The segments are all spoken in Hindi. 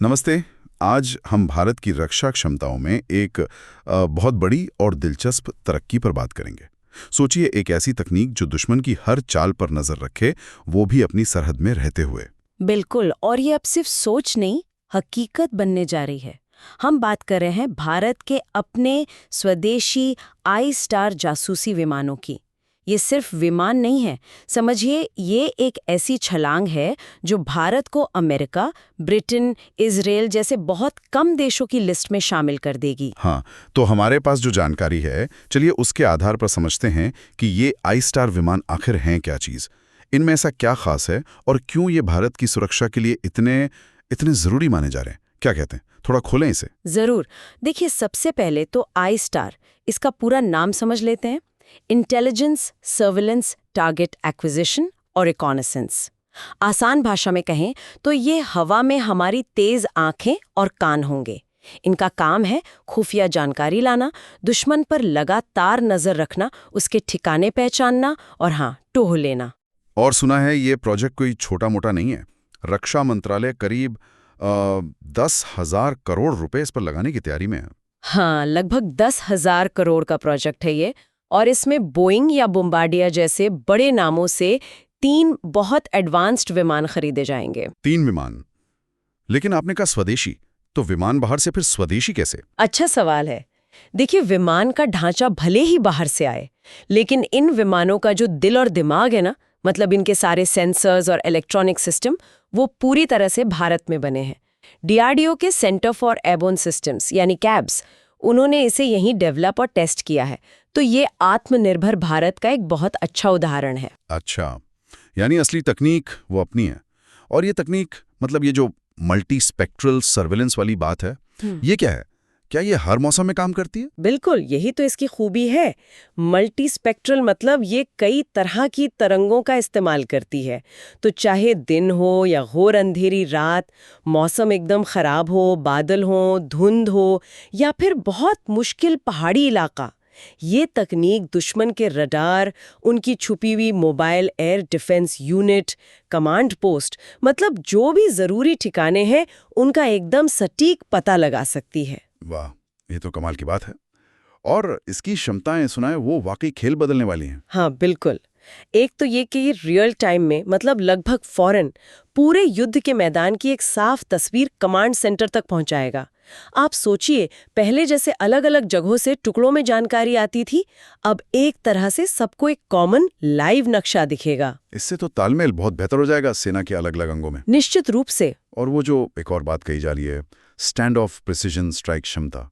नमस्ते। आज हम भारत की रक्षा क्षमताओं में एक बहुत बड़ी और दिलचस्प तरक्की पर बात करेंगे। सोचिए, एक ऐसी तकनीक जो दुश्मन की हर चाल पर नजर रखे, वो भी अपनी सरहद में रहते हुए। बिल्कुल, और ये अब सिर्फ सोच नहीं, हकीकत बनने जा रही है। हम बात कर रहे हैं भारत के अपने स्वदेशी आई स्टार जासूसी विमानों की। ये सिर्फ विमान नहीं है, समझिए ये एक ऐसी छलांग है जो भारत को अमेरिका, ब्रिटेन, इजराइल जैसे बहुत कम देशों की लिस्ट में शामिल कर देगी। हाँ, तो हमारे पास जो जानकारी है, चलिए उसके आधार पर समझते हैं कि ये आई स्टार विमान आखिर हैं क्या चीज़। इनमें ऐसा क्या खास है और क्यों ये भारत की सुरक्षा के लिए इतने इतने ज़रूरी माने जा रहे हैं? क्या कहते हैं? थोड़ा खोलें इसे। जरूर। देखिए, सबसे पहले तो आई स्टार, इसका पूरा नाम समझ लेते हैं। इंटेलिजेंस, सर्विलेंस, टारगेट एक्विजिशन और रिकॉनेसेंस। आसान भाषा में कहें तो ये हवा में हमारी तेज आंखें और कान होंगे। इनका काम है खुफिया जानकारी लाना, दुश्मन पर लगातार नजर रखना, उसके ठिकाने पहचानना और हाँ, टोह लेना। और सुना है ये प्रोजेक्ट कोई छोटा मोटा नहीं है। रक्षा मंत्रालय करीब 10,000 करोड़ रुपए इस पर लगाने की तैयारी में है। हाँ, लगभग 10,000 करोड़ का प्रोजेक्ट है ये। और इसमें बोइंग या बोम्बार्डियर जैसे बड़े नामों से 3 बहुत एडवांस्ड विमान खरीदे जाएंगे। 3 विमान। लेकिन आपने कहा स्वदेशी, तो विमान बाहर से फिर स्वदेशी कैसे? अच्छा सवाल है। देखिए, विमान का ढांचा भले ही बाहर से आए, लेकिन इन विमानों का जो दिल और दिमाग है ना, मतलब इनके सारे सेंसर्स और इलेक्ट्रॉनिक सिस्टम, वो पूरी तरह से भारत में बने हैं। डीआरडीओ के सेंटर फॉर एयरबोर्न सिस्टम्स यानी कैब्स, उन्होंने इसे यहीं डेवलप और टेस्ट किया है। तो ये आत्मनिर्भर भारत का एक बहुत अच्छा उदाहरण है। अच्छा, यानी असली तकनीक वो अपनी है। और ये तकनीक, मतलब ये जो मल्टी स्पेक्ट्रल सर्विलेंस वाली बात है, ये क्या है? क्या ये हर मौसम में काम करती है? बिल्कुल, यही तो इसकी खूबी है। मल्टी स्पेक्ट्रल मतलब ये कई तरह की तरंगों का इस्तेमाल करती है। तो चाहे दिन हो या घोर अंधेरी रात, मौसम एकदम खराब हो, बादल हो, धुंध हो या फिर बहुत मुश्किल पहाड़ी इलाका, ये तकनीक दुश्मन के रडार, उनकी छुपी हुई mobile air defence unit, command post, मतलब जो भी जरूरी ठिकाने हैं, उनका एकदम सटीक पता लगा सकती है। वाह, ये तो कमाल की बात है। और इसकी क्षमताएं सुना है वो वाकई खेल बदलने वाली हैं। हाँ, बिल्कुल। एक तो ये कि ये रियल टाइम में, मतलब लगभग फौरन, पूरे युद्ध के मैदान की एक साफ तस्वीर कमांड सेंटर तक पहुंचाएगा। आप सोचिए, पहले जैसे अलग अलग जगहों से टुकड़ों में जानकारी आती थी, अब एक तरह से सबको एक कॉमन लाइव नक्शा दिखेगा। इससे तो तालमेल बहुत बेहतर हो जाएगा सेना के अलग अलग अंगों में। निश्चित रूप से। और वो जो एक और बात कही जा रही है, स्टैंड ऑफ प्रिसिजन स्ट्राइक क्षमता,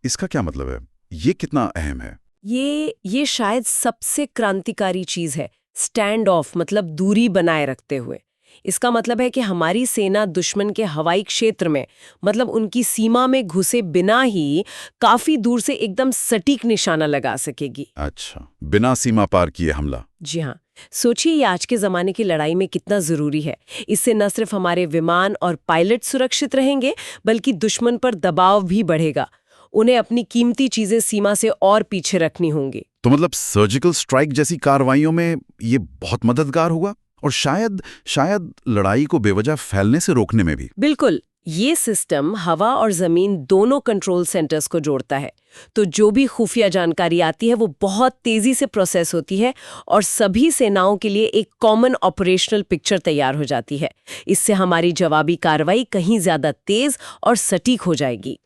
इसका क्या मतलब है? ये कितना अहम है? ये शायद सबसे क्रांतिकारी चीज है। स्टैंड ऑफ मतलब दूरी बनाए रखते हुए। इसका मतलब है कि हमारी सेना दुश्मन के हवाई क्षेत्र में, मतलब उनकी सीमा में घुसे बिना ही काफी दूर से एकदम सटीक निशाना लगा सकेगी। अच्छा, बिना सीमा पार किए हमला। जी हाँ। सोचिए, ये आज के जमाने की लड़ाई में कितना जरूरी है। इससे न सिर्फ हमारे विमान और पायलट सुरक्षित रहेंगे, बल्कि दुश्मन पर दबाव भी बढ़ेगा। उन्हें अपनी कीमती चीजें सीमा से और पीछे रखनी होंगी। तो मतलब सर्जिकल स्ट्राइक जैसी कार्रवाइयों में ये बहुत मददगार होगा, और शायद लड़ाई को बेवजह फैलने से रोकने में भी। बिल्कुल। ये सिस्टम हवा और जमीन दोनों कंट्रोल सेंटर्स को जोड़ता है। तो जो भी खुफिया जानकारी आती है वो बहुत तेजी से प्रोसेस होती है और सभी सेनाओं के लिए एक कॉमन ऑपरेशनल पिक्चर तैयार हो जाती है। इससे हमारी जवाबी कार्रवाई कहीं ज्यादा तेज और सटीक हो जाएगी।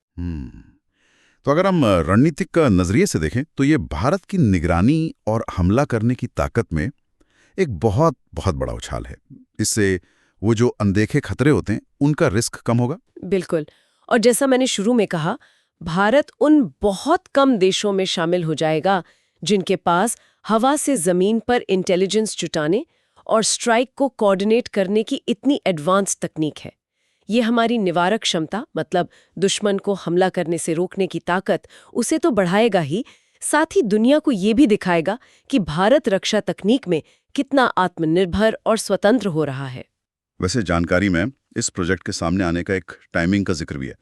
तो अगर हम रणनीतिक नजरिए से देखें तो ये भारत की निगरानी और हमला करने की ताकत में एक बहुत बहुत बड़ा उछाल है। इससे वो जो अनदेखे खतरे होते हैं उनका रिस्क कम होगा। बिल्कुल। और जैसा मैंने शुरू में कहा, भारत उन बहुत कम देशों में शामिल हो जाएगा जिनके पास हवा से जमीन पर इंटेलिजेंस जुटाने और स्ट्राइक को कोऑर्डिनेट करने की इतनी एडवांस तकनीक है। ये हमारी निवारक क्षमता, मतलब दुश्मन को हमला करने से रोकने की ताकत, उसे तो बढ़ाएगा ही, साथ ही दुनिया को ये भी दिखाएगा कि भारत रक्षा तकनीक में कितना आत्मनिर्भर और स्वतंत्र हो रहा है। वैसे जानकारी में इस प्रोजेक्ट के सामने आने का एक टाइमिंग का जिक्र भी है।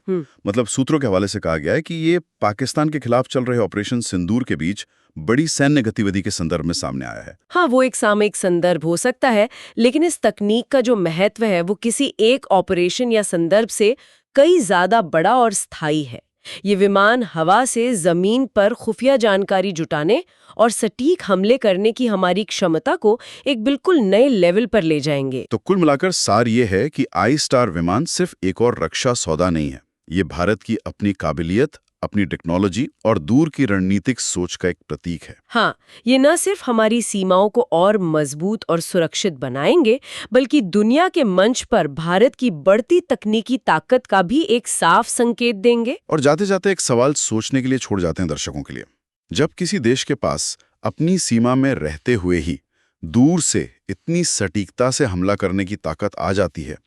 मतलब सूत्रों के हवाले से कहा गया है कि ये पाकिस्तान के खिलाफ चल रहे ऑपरेशन सिंदूर के बीच बड़ी सैन्य गतिविधि के संदर्भ में सामने आया है। हाँ, वो एक सामयिक संदर्भ हो सकता है, लेकिन इस तकनीक का जो महत्व है वो किसी एक ऑपरेशन या संदर्भ से कई ज्यादा बड़ा और स्थायी है। ये विमान हवा से जमीन पर खुफिया जानकारी जुटाने और सटीक हमले करने की हमारी क्षमता को एक बिल्कुल नए लेवल पर ले जाएंगे। तो कुल मिलाकर सार ये है कि आई स्टार विमान सिर्फ एक और रक्षा सौदा नहीं है। ये भारत की अपनी काबिलियत, अपनी टेक्नोलॉजी और दूर की रणनीतिक सोच का एक प्रतीक है। हाँ, ये न सिर्फ हमारी सीमाओं को और मजबूत और सुरक्षित बनाएंगे, बल्कि दुनिया के मंच पर भारत की बढ़ती तकनीकी ताकत का भी एक साफ संकेत देंगे। और जाते जाते एक सवाल सोचने के लिए छोड़ जाते हैं दर्शकों के लिए। जब किसी देश के पास अपनी सीमा में रहते हुए ही दूर से इतनी सटीकता से हमला करने की ताकत आ जाती है,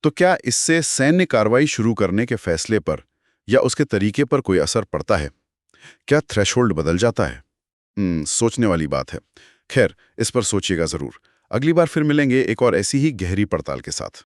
तो क्या इससे सैन्य कार्रवाई शुरू करने के फैसले पर या उसके तरीके पर कोई असर पड़ता है? क्या थ्रेशोल्ड बदल जाता है? सोचने वाली बात है। खैर, इस पर सोचिएगा जरूर। अगली बार फिर मिलेंगे एक और ऐसी ही गहरी पड़ताल के साथ।